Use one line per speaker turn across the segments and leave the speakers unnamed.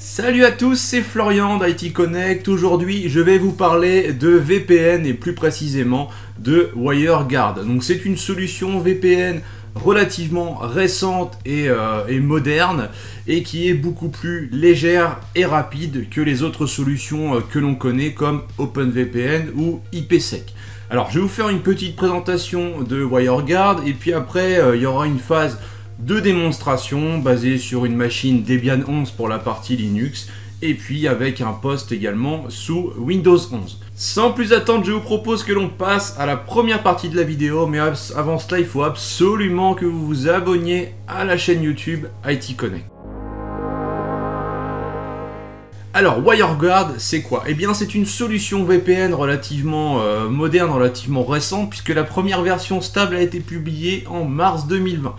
Salut à tous, c'est Florian d'IT Connect. Aujourd'hui, je vais vous parler de VPN et plus précisément de WireGuard. Donc, c'est une solution VPN relativement récente et moderne et qui est beaucoup plus légère et rapide que les autres solutions que l'on connaît comme OpenVPN ou IPsec. Alors, je vais vous faire une petite présentation de WireGuard et puis après, il y aura une phase de démonstration basée sur une machine Debian 11 pour la partie Linux et puis avec un post également sous Windows 11. Sans plus attendre, je vous propose que l'on passe à la première partie de la vidéo, mais avant cela, il faut absolument que vous vous abonniez à la chaîne YouTube IT Connect. Alors, WireGuard, c'est quoi? Eh bien, c'est une solution VPN relativement moderne, relativement récente, puisque la première version stable a été publiée en mars 2020.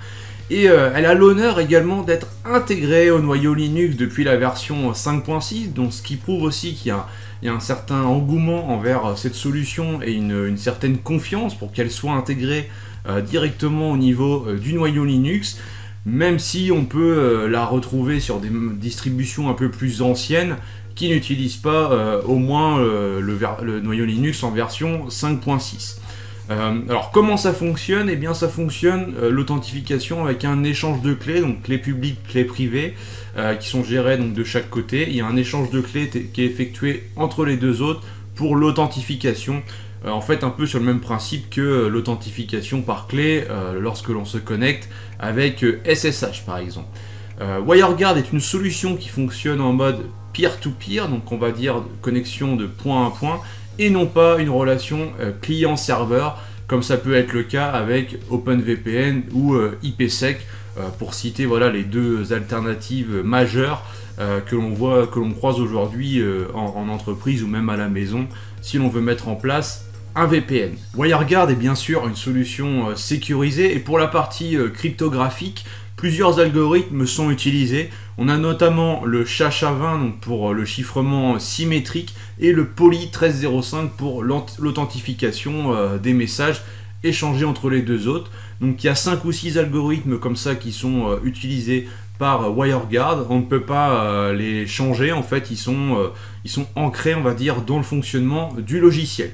Et elle a l'honneur également d'être intégrée au noyau Linux depuis la version 5.6, donc ce qui prouve aussi qu'il y a un certain engouement envers cette solution et une certaine confiance pour qu'elle soit intégrée directement au niveau du noyau Linux, même si on peut la retrouver sur des distributions un peu plus anciennes qui n'utilisent pas au moins le noyau Linux en version 5.6. Alors comment ça fonctionne? Eh bien ça fonctionne l'authentification avec un échange de clés, donc clés publiques, clés privées, qui sont gérées donc de chaque côté. Il y a un échange de clés qui est effectué entre les deux autres pour l'authentification. En fait un peu sur le même principe que l'authentification par clé lorsque l'on se connecte avec SSH par exemple. WireGuard est une solution qui fonctionne en mode peer-to-peer, donc on va dire connexion de point à point, et non pas une relation client-serveur, comme ça peut être le cas avec OpenVPN ou IPsec, pour citer voilà, les deux alternatives majeures que l'on croise aujourd'hui en entreprise ou même à la maison, si l'on veut mettre en place un VPN. WireGuard est bien sûr une solution sécurisée, et pour la partie cryptographique, plusieurs algorithmes sont utilisés. On a notamment le SHA-20 donc pour le chiffrement symétrique et le Poly 1305 pour l'authentification des messages échangés entre les deux autres. Donc il y a 5 ou 6 algorithmes comme ça qui sont utilisés par WireGuard. On ne peut pas les changer, en fait ils sont ancrés on va dire dans le fonctionnement du logiciel.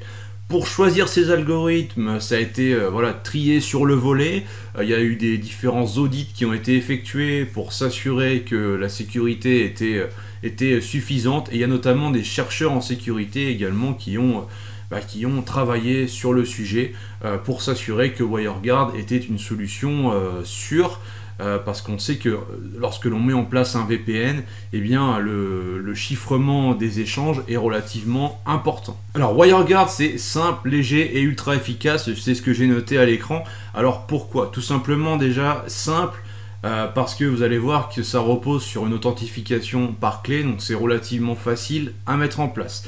Pour choisir ces algorithmes, ça a été trié sur le volet. Il y a eu des différents audits qui ont été effectués pour s'assurer que la sécurité était suffisante. Et il y a notamment des chercheurs en sécurité également qui ont travaillé sur le sujet pour s'assurer que WireGuard était une solution sûre. Parce qu'on sait que lorsque l'on met en place un VPN, eh bien, le chiffrement des échanges est relativement important. Alors WireGuard, c'est simple, léger et ultra efficace, c'est ce que j'ai noté à l'écran. Alors pourquoi? Tout simplement déjà simple, parce que vous allez voir que ça repose sur une authentification par clé, donc c'est relativement facile à mettre en place.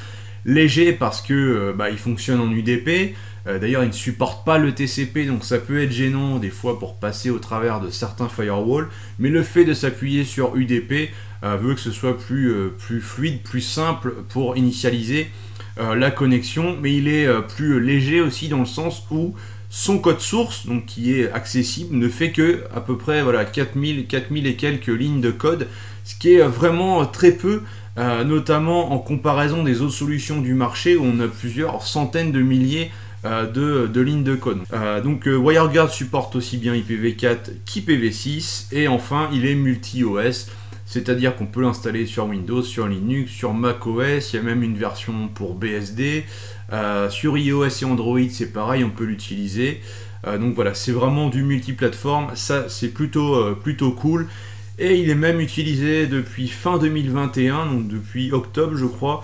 Léger parce que il fonctionne en UDP. D'ailleurs, il ne supporte pas le TCP, donc ça peut être gênant des fois pour passer au travers de certains firewalls. Mais le fait de s'appuyer sur UDP veut que ce soit plus fluide, plus simple pour initialiser la connexion. Mais il est plus léger aussi dans le sens où son code source, donc qui est accessible, ne fait que à peu près 4000 et quelques lignes de code, ce qui est vraiment très peu. Notamment en comparaison des autres solutions du marché où on a plusieurs centaines de milliers de lignes de code. Donc WireGuard supporte aussi bien IPv4 qu'IPv6 et enfin il est multi-OS, c'est-à-dire qu'on peut l'installer sur Windows, sur Linux, sur macOS, il y a même une version pour BSD, sur iOS et Android c'est pareil, on peut l'utiliser. Donc voilà, c'est vraiment du multiplateforme, ça c'est plutôt cool. Et il est même utilisé depuis fin 2021, donc depuis octobre je crois,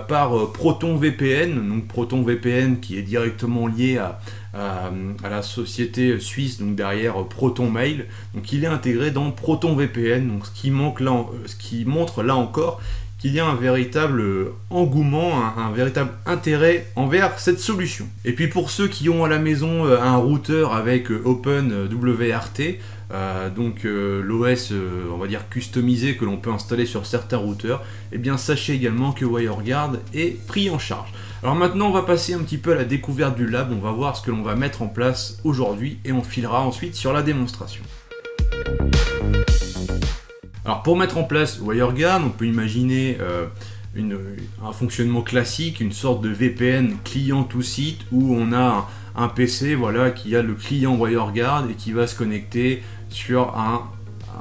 par ProtonVPN. Donc ProtonVPN qui est directement lié à la société suisse, donc derrière ProtonMail. Donc il est intégré dans ProtonVPN, donc ce qui montre là encore qu'il y a un véritable engouement, un véritable intérêt envers cette solution. Et puis pour ceux qui ont à la maison un routeur avec OpenWRT, donc l'OS on va dire customisé que l'on peut installer sur certains routeurs, et bien sachez également que WireGuard est pris en charge. Alors maintenant on va passer un petit peu à la découverte du lab, on va voir ce que l'on va mettre en place aujourd'hui et on filera ensuite sur la démonstration. Alors pour mettre en place WireGuard, on peut imaginer un fonctionnement classique, une sorte de VPN client to site où on a un PC voilà, qui a le client WireGuard et qui va se connecter sur un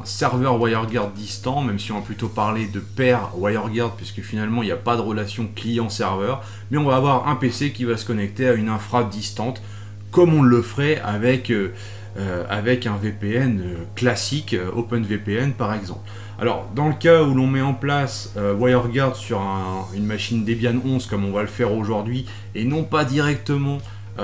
serveur WireGuard distant, même si on va plutôt parler de paire WireGuard puisque finalement il n'y a pas de relation client-serveur, mais on va avoir un PC qui va se connecter à une infra distante comme on le ferait avec un VPN classique, OpenVPN par exemple. Alors dans le cas où l'on met en place WireGuard sur une machine Debian 11 comme on va le faire aujourd'hui et non pas directement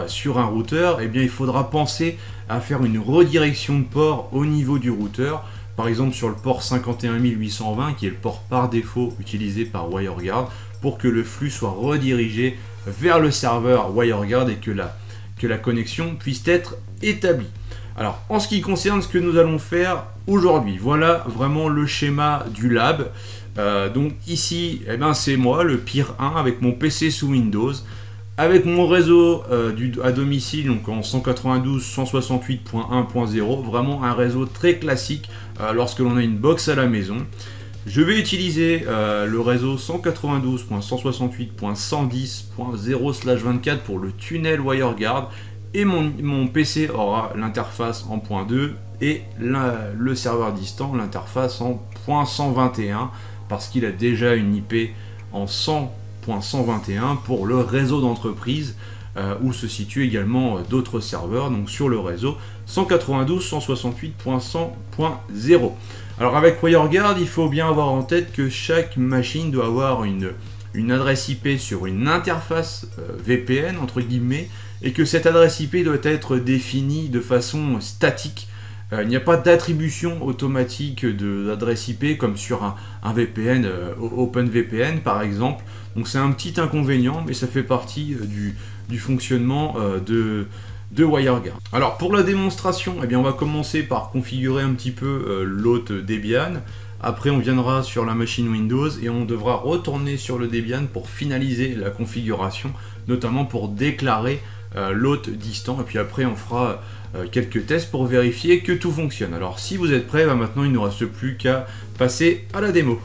sur un routeur, eh bien il faudra penser à faire une redirection de port au niveau du routeur, par exemple sur le port 51820 qui est le port par défaut utilisé par WireGuard pour que le flux soit redirigé vers le serveur WireGuard et que la connexion puisse être établie. Alors en ce qui concerne ce que nous allons faire aujourd'hui, voilà vraiment le schéma du lab. Donc ici, eh ben, c'est moi, le Peer 1 avec mon PC sous Windows, avec mon réseau à domicile, donc en 192.168.1.0, vraiment un réseau très classique lorsque l'on a une box à la maison. Je vais utiliser le réseau 192.168.110.0/24 pour le tunnel WireGuard et mon PC aura l'interface en .2 et le serveur distant l'interface en .121 parce qu'il a déjà une IP en 100.121 pour le réseau d'entreprise où se situent également d'autres serveurs, donc sur le réseau 192.168.100.0. Alors avec WireGuard, il faut bien avoir en tête que chaque machine doit avoir une adresse IP sur une interface VPN entre guillemets, et que cette adresse IP doit être définie de façon statique. Il n'y a pas d'attribution automatique d'adresse IP comme sur un VPN, OpenVPN par exemple. Donc c'est un petit inconvénient, mais ça fait partie du fonctionnement de WireGuard. Alors pour la démonstration, eh bien, on va commencer par configurer un petit peu l'hôte Debian. Après on viendra sur la machine Windows et on devra retourner sur le Debian pour finaliser la configuration, notamment pour déclarer l'hôte distant. Et puis après on fera quelques tests pour vérifier que tout fonctionne. Alors si vous êtes prêts, maintenant il ne nous reste plus qu'à passer à la démo.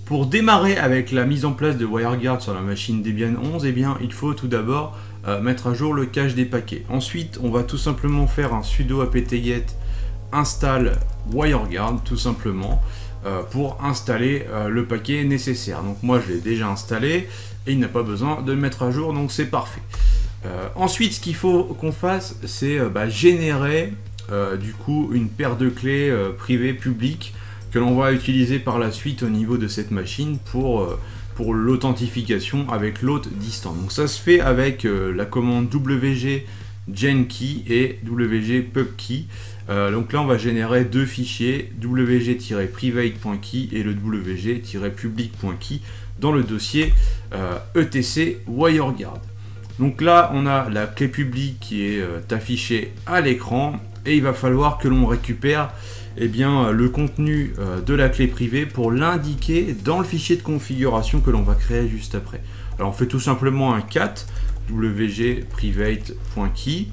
Pour démarrer avec la mise en place de WireGuard sur la machine Debian 11, eh bien, il faut tout d'abord mettre à jour le cache des paquets. Ensuite, on va tout simplement faire un sudo apt-get install WireGuard, tout simplement, pour installer le paquet nécessaire. Donc moi, je l'ai déjà installé et il n'a pas besoin de le mettre à jour, donc c'est parfait. Ensuite, ce qu'il faut qu'on fasse, c'est générer du coup une paire de clés privées publiques que l'on va utiliser par la suite au niveau de cette machine pour l'authentification avec l'hôte distant. Donc ça se fait avec la commande wg genkey et wg pubkey. Donc là on va générer deux fichiers, wg-private.key et le wg-public.key dans le dossier etc WireGuard. Donc là on a la clé publique qui est affichée à l'écran et il va falloir que l'on récupère le contenu de la clé privée pour l'indiquer dans le fichier de configuration que l'on va créer juste après. Alors on fait tout simplement un cat wg-private.key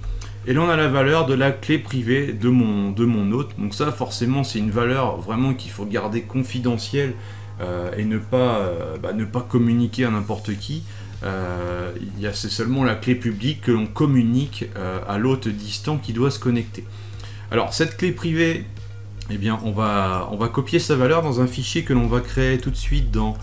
et là on a la valeur de la clé privée de mon hôte. Donc ça forcément c'est une valeur vraiment qu'il faut garder confidentielle et ne pas communiquer à n'importe qui. C'est seulement la clé publique que l'on communique à l'hôte distant qui doit se connecter. Alors cette clé privée, on va copier sa valeur dans un fichier que l'on va créer tout de suite dans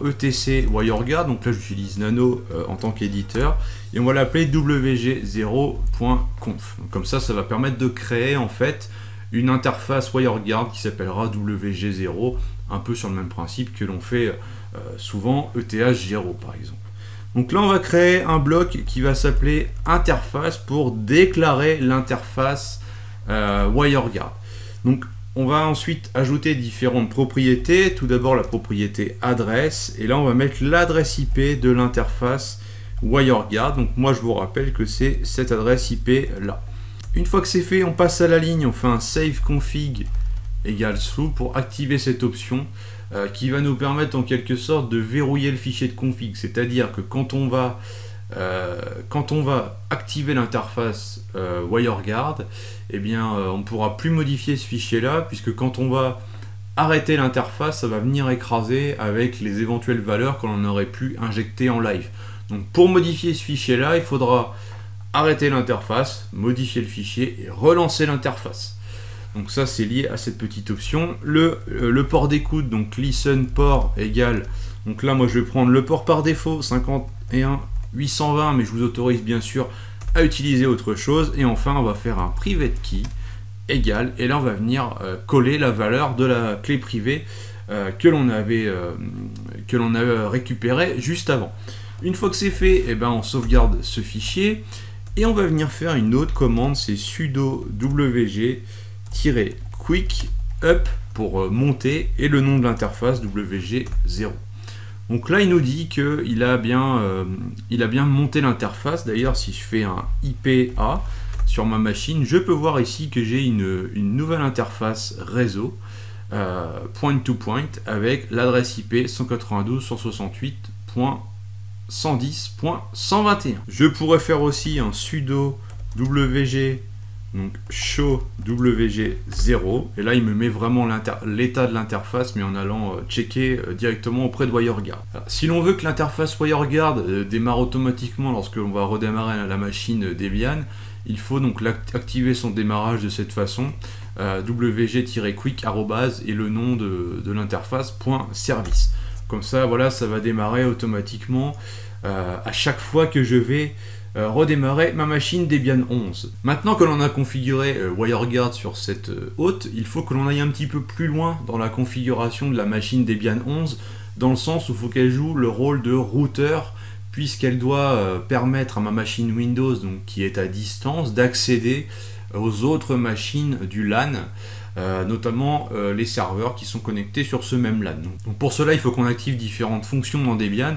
etc WireGuard. Donc là j'utilise Nano en tant qu'éditeur et on va l'appeler wg0.conf. Comme ça va permettre de créer en fait une interface WireGuard qui s'appellera wg0, un peu sur le même principe que l'on fait souvent ETH0 par exemple. Donc là on va créer un bloc qui va s'appeler interface pour déclarer l'interface WireGuard. Donc on va ensuite ajouter différentes propriétés. Tout d'abord la propriété adresse et là on va mettre l'adresse IP de l'interface WireGuard. Donc moi je vous rappelle que c'est cette adresse IP là. Une fois que c'est fait, on passe à la ligne, on fait un save config égale true pour activer cette option qui va nous permettre en quelque sorte de verrouiller le fichier de config. C'est-à-dire que quand on va quand on va activer l'interface WireGuard, eh bien, on ne pourra plus modifier ce fichier-là, puisque quand on va arrêter l'interface, ça va venir écraser avec les éventuelles valeurs que l'on aurait pu injecter en live. Donc pour modifier ce fichier-là, il faudra arrêter l'interface, modifier le fichier et relancer l'interface. Donc ça, c'est lié à cette petite option. Le port d'écoute, donc listen port égale, donc là moi je vais prendre le port par défaut 51.820, mais je vous autorise bien sûr à utiliser autre chose. Et enfin on va faire un private key égale, et là on va venir coller la valeur de la clé privée que l'on avait récupérée juste avant. Une fois que c'est fait, eh ben, on sauvegarde ce fichier et on va venir faire une autre commande, c'est sudo wg-quick up pour monter et le nom de l'interface wg0. Donc là il nous dit qu'il a bien monté l'interface. D'ailleurs si je fais un IPA sur ma machine, je peux voir ici que j'ai une nouvelle interface réseau point to point avec l'adresse IP 192.168.110.121. Je pourrais faire aussi un sudo wg, donc show wg0, et là il me met vraiment l'état de l'interface, mais en allant checker directement auprès de WireGuard. Alors, si l'on veut que l'interface WireGuard démarre automatiquement lorsque l'on va redémarrer la machine Debian, il faut donc activer son démarrage de cette façon, wg-quick et le nom de l'interface .service. Comme ça, voilà, ça va démarrer automatiquement à chaque fois que je vais redémarrer ma machine Debian 11. Maintenant que l'on a configuré WireGuard sur cette hôte, il faut que l'on aille un petit peu plus loin dans la configuration de la machine Debian 11, dans le sens où il faut qu'elle joue le rôle de routeur, puisqu'elle doit permettre à ma machine Windows, donc, qui est à distance, d'accéder aux autres machines du LAN, notamment les serveurs qui sont connectés sur ce même LAN. Donc pour cela, il faut qu'on active différentes fonctions dans Debian,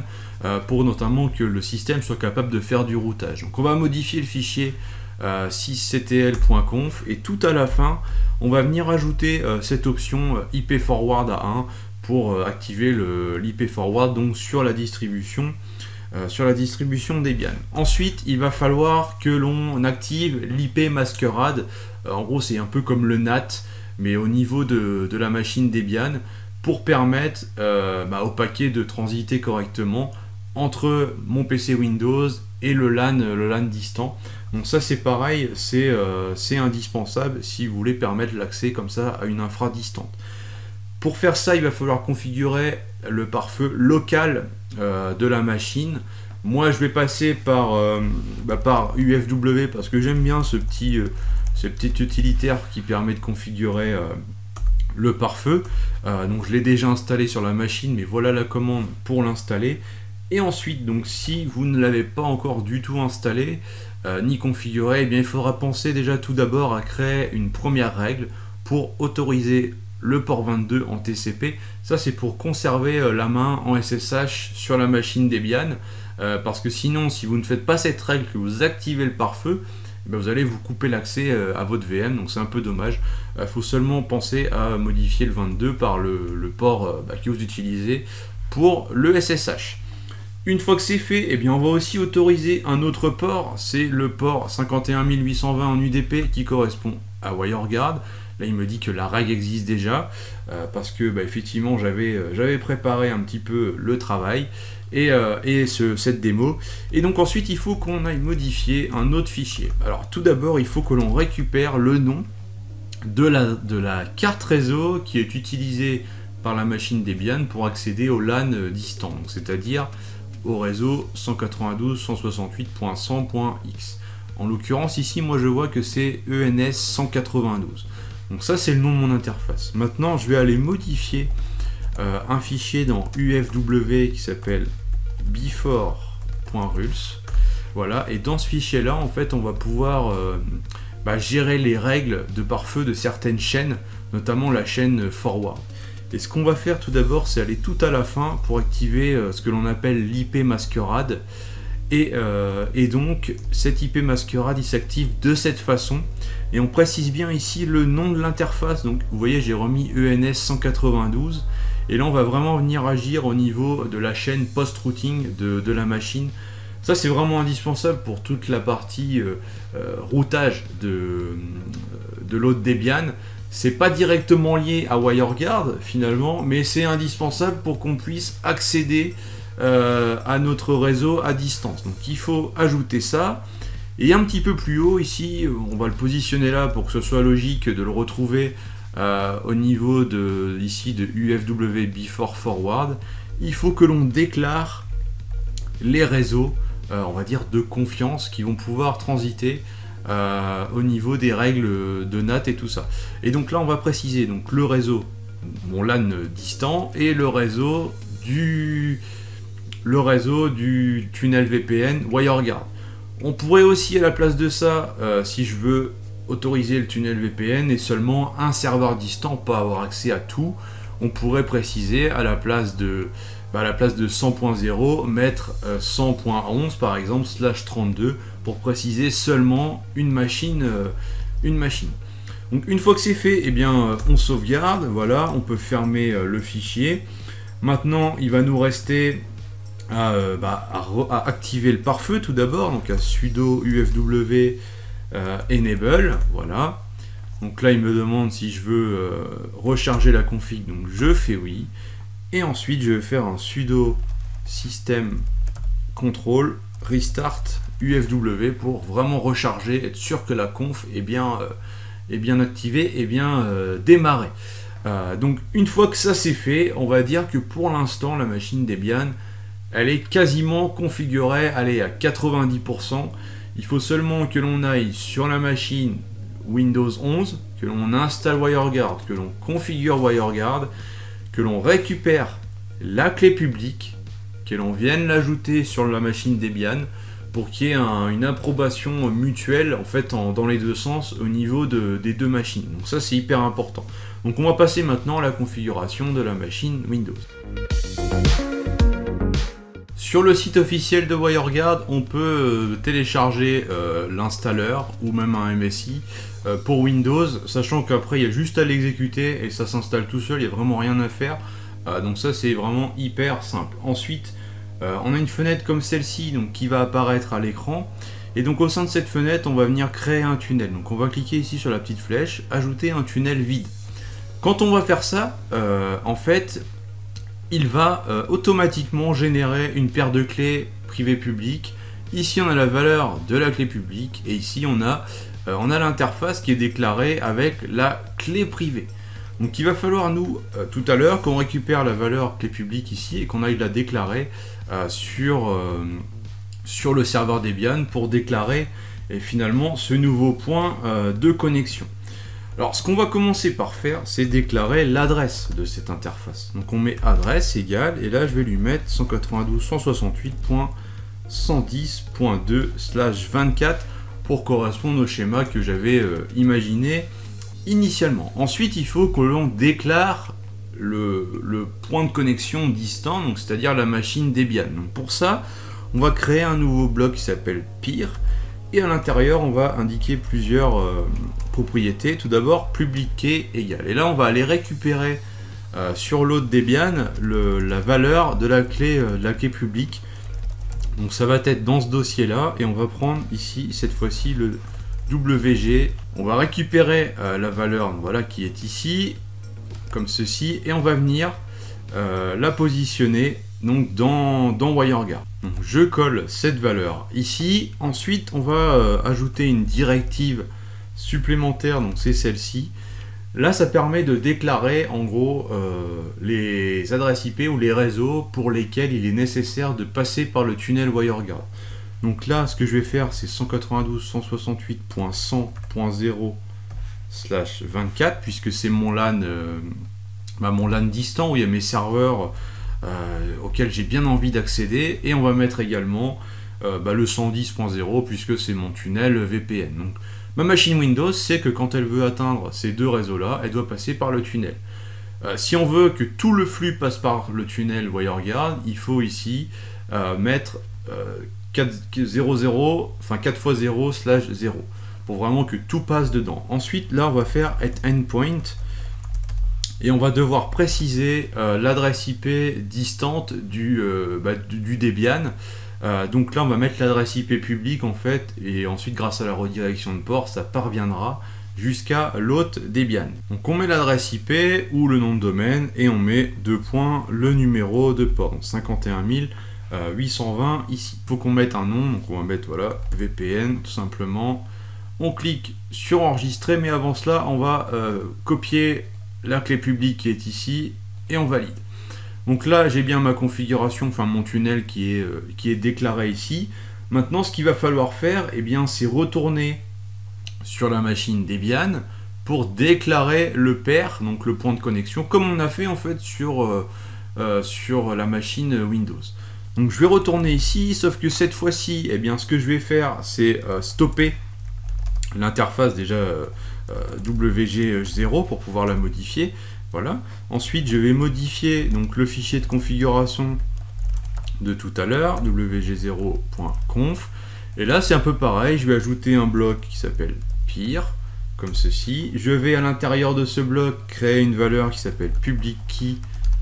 pour notamment que le système soit capable de faire du routage. Donc on va modifier le fichier sysctl.conf, et tout à la fin, on va venir ajouter cette option IP forward à 1 pour activer l'IP forward donc sur la distribution Debian. Ensuite, il va falloir que l'on active l'IP masquerade. En gros, c'est un peu comme le NAT, mais au niveau de la machine Debian, pour permettre au paquet de transiter correctement entre mon PC Windows et le LAN distant. Donc ça, c'est pareil, c'est indispensable si vous voulez permettre l'accès comme ça à une infra distante. Pour faire ça, il va falloir configurer le pare-feu local de la machine. Moi, je vais passer par UFW parce que j'aime bien ce petit utilitaire qui permet de configurer le pare-feu. Donc, je l'ai déjà installé sur la machine, mais voilà la commande pour l'installer. Et ensuite, donc, si vous ne l'avez pas encore du tout installé ni configuré, eh bien, il faudra penser déjà tout d'abord à créer une première règle pour autoriser le port 22 en TCP. Ça, c'est pour conserver la main en SSH sur la machine Debian, parce que sinon, si vous ne faites pas cette règle, que vous activez le pare-feu, vous allez vous couper l'accès à votre VM, donc c'est un peu dommage. Il faut seulement penser à modifier le 22 par le port que vous utilisez pour le SSH. Une fois que c'est fait, eh bien, on va aussi autoriser un autre port, c'est le port 51820 en UDP qui correspond à WireGuard. Là, il me dit que la règle existe déjà, parce que effectivement, j'avais préparé un petit peu le travail et cette démo. Et donc ensuite, il faut qu'on aille modifier un autre fichier. Alors tout d'abord, il faut que l'on récupère le nom de la carte réseau qui est utilisée par la machine Debian pour accéder au LAN distant, c'est-à-dire au réseau 192.168.100.x. En l'occurrence, ici, moi je vois que c'est ENS 192. Donc ça, c'est le nom de mon interface. Maintenant, je vais aller modifier un fichier dans UFW qui s'appelle before.rules. Voilà, et dans ce fichier-là, en fait, on va pouvoir gérer les règles de pare-feu de certaines chaînes, notamment la chaîne forward. Et ce qu'on va faire tout d'abord, c'est aller tout à la fin pour activer ce que l'on appelle l'IP masquerade. Et donc, cette IP masquerade, il s'active de cette façon. Et on précise bien ici le nom de l'interface. Donc, vous voyez, j'ai remis ENS 192. Et là, on va vraiment venir agir au niveau de la chaîne post-routing de la machine Ça c'est vraiment indispensable pour toute la partie routage de l'autre Debian. C'est pas directement lié à WireGuard finalement, mais c'est indispensable pour qu'on puisse accéder à notre réseau à distance. Donc il faut ajouter ça. Et un petit peu plus haut ici, on va le positionner là pour que ce soit logique de le retrouver au niveau de UFW Before Forward. Il faut que l'on déclare les réseaux, on va dire, de confiance qui vont pouvoir transiter au niveau des règles de NAT et tout ça. Et donc là, on va préciser donc, le réseau, mon LAN distant, et le réseau du tunnel VPN WireGuard. On pourrait aussi, à la place de ça, si je veux autoriser le tunnel VPN et seulement un serveur distant, pas avoir accès à tout, on pourrait préciser à la place de 100.0, mettre 100.11 par exemple, /32 pour préciser seulement une machine. Donc une fois que c'est fait, eh bien, on sauvegarde, voilà, on peut fermer le fichier. Maintenant, il va nous rester à activer le pare-feu tout d'abord, donc à sudo ufw enable, voilà. Donc là, il me demande si je veux recharger la config, donc je fais oui. Et ensuite, je vais faire un sudo system control restart ufw pour vraiment recharger, être sûr que la conf est bien activée et bien démarrée. Donc une fois que ça c'est fait, on va dire que pour l'instant, la machine Debian, elle est quasiment configurée, elle est à 90%. Il faut seulement que l'on aille sur la machine Windows 11, que l'on installe WireGuard, que l'on configure WireGuard, que l'on récupère la clé publique, que l'on vienne l'ajouter sur la machine Debian pour qu'il y ait une approbation mutuelle en fait dans les deux sens au niveau des deux machines. Donc ça c'est hyper important. Donc on va passer maintenant à la configuration de la machine Windows. Sur le site officiel de WireGuard, on peut télécharger l'installeur ou même un MSI pour Windows, sachant qu'après il y a juste à l'exécuter et ça s'installe tout seul, il n'y a vraiment rien à faire. Donc ça c'est vraiment hyper simple. Ensuite, on a une fenêtre comme celle-ci donc qui va apparaître à l'écran. Et donc au sein de cette fenêtre, on va venir créer un tunnel. Donc on va cliquer ici sur la petite flèche, ajouter un tunnel vide. Quand on va faire ça, en fait, il va automatiquement générer une paire de clés privées-publiques. Ici, on a la valeur de la clé publique et ici, on a l'interface qui est déclarée avec la clé privée. Donc, il va falloir nous, tout à l'heure, qu'on récupère la valeur clé publique ici et qu'on aille la déclarer sur le serveur Debian pour déclarer finalement ce nouveau point de connexion. Alors, ce qu'on va commencer par faire, c'est déclarer l'adresse de cette interface. Donc, on met adresse égale, et là, je vais lui mettre 192.168.110.2/24 pour correspondre au schéma que j'avais imaginé initialement. Ensuite, il faut que l'on déclare le point de connexion distant, donc c'est-à-dire la machine Debian. Donc, pour ça, on va créer un nouveau bloc qui s'appelle peer. Et à l'intérieur, on va indiquer plusieurs propriétés. Tout d'abord, public key égale. Et là, on va aller récupérer sur l'autre Debian la valeur de la clé publique. Donc ça va être dans ce dossier-là. Et on va prendre ici, cette fois-ci, le WG. On va récupérer la valeur voilà, qui est ici, comme ceci. Et on va venir la positionner donc dans WireGuard. Donc, je colle cette valeur ici. Ensuite, on va ajouter une directive supplémentaire, donc c'est celle-ci. Là, ça permet de déclarer en gros les adresses IP ou les réseaux pour lesquels il est nécessaire de passer par le tunnel WireGuard. Donc là, ce que je vais faire, c'est 192.168.100.0/24 puisque c'est mon LAN, mon LAN distant où il y a mes serveurs auquel j'ai bien envie d'accéder, et on va mettre également le 110.0 puisque c'est mon tunnel VPN. Donc ma machine Windows sait que quand elle veut atteindre ces deux réseaux là, elle doit passer par le tunnel. Si on veut que tout le flux passe par le tunnel WireGuard, il faut ici mettre 4 x 0/0 pour vraiment que tout passe dedans. Ensuite là on va faire endpoint. Et on va devoir préciser l'adresse IP distante du Debian. Donc là on va mettre l'adresse IP publique en fait, et ensuite grâce à la redirection de port ça parviendra jusqu'à l'hôte Debian. Donc on met l'adresse IP ou le nom de domaine et on met le numéro de port, donc 51 820 ici. Il faut qu'on mette un nom, donc on va mettre voilà VPN tout simplement. On clique sur enregistrer, mais avant cela on va copier la clé publique qui est ici et on valide. Donc là j'ai bien ma configuration, enfin mon tunnel qui est déclaré ici. Maintenant ce qu'il va falloir faire, eh bien, c'est retourner sur la machine Debian pour déclarer le pair, donc le point de connexion, comme on a fait en fait sur la machine Windows. Donc je vais retourner ici, sauf que cette fois-ci, eh bien, ce que je vais faire, c'est stopper l'interface déjà WG0 pour pouvoir la modifier. Voilà. Ensuite, je vais modifier donc le fichier de configuration de tout à l'heure, wg0.conf. Et là, c'est un peu pareil. Je vais ajouter un bloc qui s'appelle peer, comme ceci. Je vais à l'intérieur de ce bloc créer une valeur qui s'appelle public key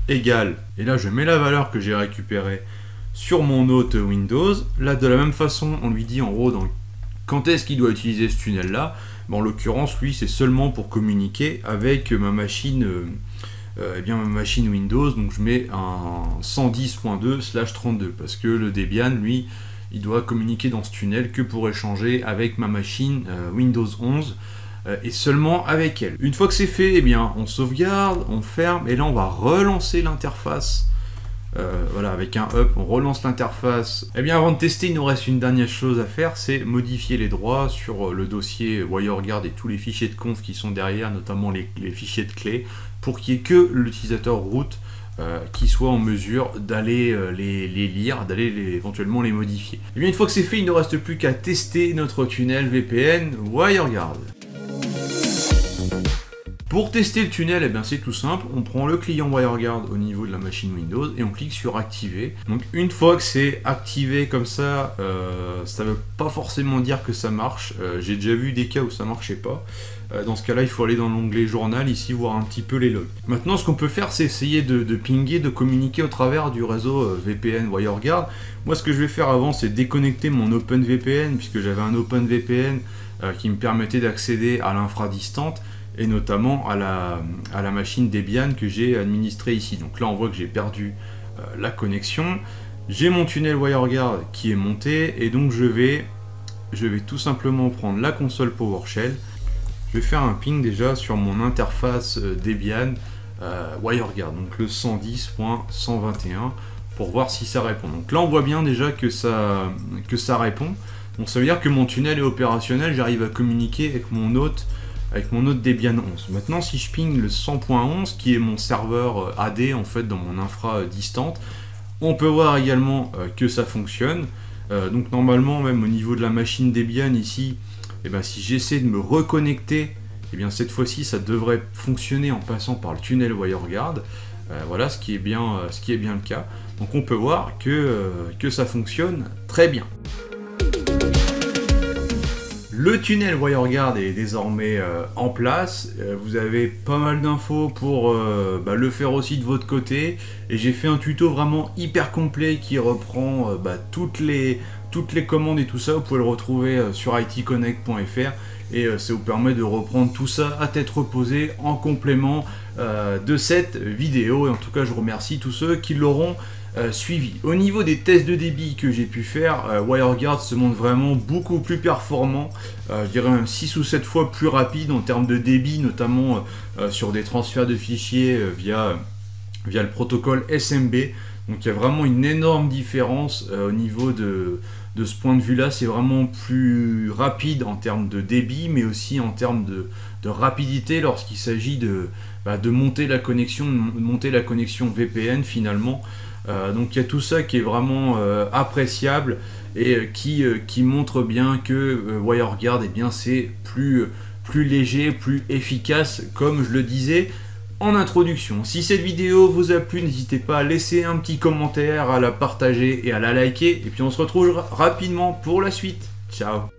égale. Et là, je mets la valeur que j'ai récupérée sur mon hôte Windows. Là, de la même façon, on lui dit en gros quand est-ce qu'il doit utiliser ce tunnel-là. En l'occurrence, lui, c'est seulement pour communiquer avec ma machine, ma machine Windows. Donc, je mets un 110.2/32 parce que le Debian, lui, il doit communiquer dans ce tunnel que pour échanger avec ma machine Windows 11 et seulement avec elle. Une fois que c'est fait, eh bien, on sauvegarde, on ferme et là, on va relancer l'interface. Voilà, avec un up, on relance l'interface. Et bien avant de tester, il nous reste une dernière chose à faire, c'est modifier les droits sur le dossier WireGuard et tous les fichiers de conf qui sont derrière, notamment les fichiers de clés, pour qu'il n'y ait que l'utilisateur root qui soit en mesure d'aller les lire, d'aller éventuellement les modifier. Et bien une fois que c'est fait, il ne reste plus qu'à tester notre tunnel VPN WireGuard. Pour tester le tunnel, eh bien c'est tout simple, on prend le client WireGuard au niveau de la machine Windows et on clique sur activer. Donc une fois que c'est activé comme ça ne veut pas forcément dire que ça marche. J'ai déjà vu des cas où ça marchait pas. Dans ce cas-là, il faut aller dans l'onglet journal ici, voir un petit peu les logs. Maintenant, ce qu'on peut faire, c'est essayer de pinguer, de communiquer au travers du réseau VPN WireGuard. Moi, ce que je vais faire avant, c'est déconnecter mon OpenVPN, puisque j'avais un OpenVPN qui me permettait d'accéder à l'infradistante et notamment à la machine Debian que j'ai administrée ici. Donc là on voit que j'ai perdu la connexion. J'ai mon tunnel WireGuard qui est monté et donc je vais tout simplement prendre la console PowerShell. Je vais faire un ping déjà sur mon interface Debian WireGuard, donc le 110.121 pour voir si ça répond. Donc là on voit bien déjà que ça répond. Donc ça veut dire que mon tunnel est opérationnel, j'arrive à communiquer avec mon hôte Debian 11. Maintenant, si je ping le 100.11, qui est mon serveur AD en fait dans mon infra distante, on peut voir également que ça fonctionne. Donc normalement, même au niveau de la machine Debian ici, eh ben, si j'essaie de me reconnecter, eh bien cette fois-ci, ça devrait fonctionner en passant par le tunnel WireGuard. Voilà, ce qui est bien le cas. Donc on peut voir que ça fonctionne très bien. Le tunnel WireGuard est désormais en place, vous avez pas mal d'infos pour le faire aussi de votre côté, et j'ai fait un tuto vraiment hyper complet qui reprend toutes les commandes et tout ça, vous pouvez le retrouver sur itconnect.fr et ça vous permet de reprendre tout ça à tête reposée en complément de cette vidéo, et en tout cas je remercie tous ceux qui l'auront suivi. Au niveau des tests de débit que j'ai pu faire, WireGuard se montre vraiment beaucoup plus performant, je dirais même 6 ou 7 fois plus rapide en termes de débit, notamment sur des transferts de fichiers via le protocole SMB. Donc il y a vraiment une énorme différence au niveau de ce point de vue là, c'est vraiment plus rapide en termes de débit, mais aussi en termes de rapidité lorsqu'il s'agit de monter la connexion VPN finalement. Donc il y a tout ça qui est vraiment appréciable et qui montre bien que WireGuard, eh bien, c'est plus léger, plus efficace, comme je le disais en introduction. Si cette vidéo vous a plu, n'hésitez pas à laisser un petit commentaire, à la partager et à la liker. Et puis on se retrouve rapidement pour la suite. Ciao!